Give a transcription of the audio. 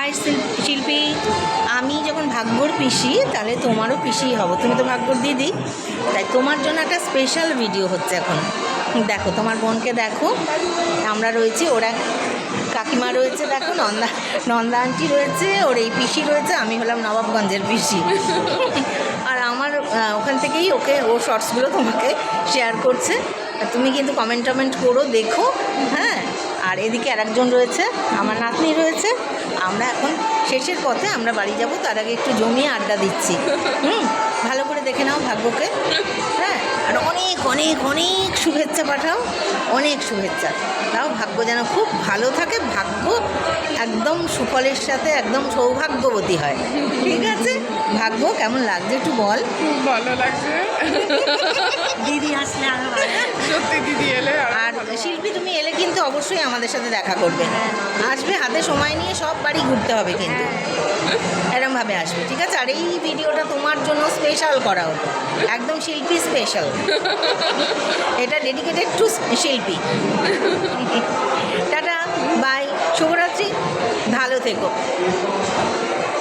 High শিল্পী, আমি যখন ভাগ্যর পিসি তাহলে তোমারও পিসি হব, তুমি তো ভাগ্যর দিদি, তাই তোমার জন্য একটা স্পেশাল ভিডিও হচ্ছে এখন। দেখো তোমার বোনকে দেখো, আমরা রয়েছি, ওরা কাকিমা রয়েছে, দেখো নন্দা আন্টি রয়েছে, ওর এই পিসি রয়েছে, আমি হলাম নবাবগঞ্জের পিসি। আর আমার ওখান থেকেই ও শর্টসগুলো তোমাকে শেয়ার করছে, তুমি কিন্তু কমেন্ট করো, দেখো। হ্যাঁ, আর এদিকে আরেকজন রয়েছে, আমার নাতনি রয়েছে। আমরা এখন শেষের পথে, আমরা বাড়ি যাব, তার আগে একটু জমিয়ে আড্ডা দিচ্ছি। ভালো করে দেখে নাও ভাগ্যকে। হ্যাঁ, আর অনেক অনেক অনেক শুভেচ্ছা পাঠাও, অনেক শুভেচ্ছা তাও, ভাগ্য যেন খুব ভালো থাকে, ভাগ্য একদম সুফলের সাথে একদম সৌভাগ্যবতী হয়। ঠিক আছে, ভাগ্য কেমন লাগছে একটু বল। খুব ভালো লাগছে দিদি আসলে আরো ভালো। সত্যি দিদি এলে আর শিল্পী তুমি এলে কিন্তু অবশ্যই আমাদের সাথে দেখা করবে, আসবে, হাতে সময় নিয়ে সব বাড়ি ঘুরতে হবে কিন্তু, এরমভাবে আসবে, ঠিক আছে। আর এই ভিডিওটা তোমার জন্য স্পেশাল করা হতো, একদম শিল্পী স্পেশাল, এটা ডেডিকেটেড টু শিল্পী। টাটা।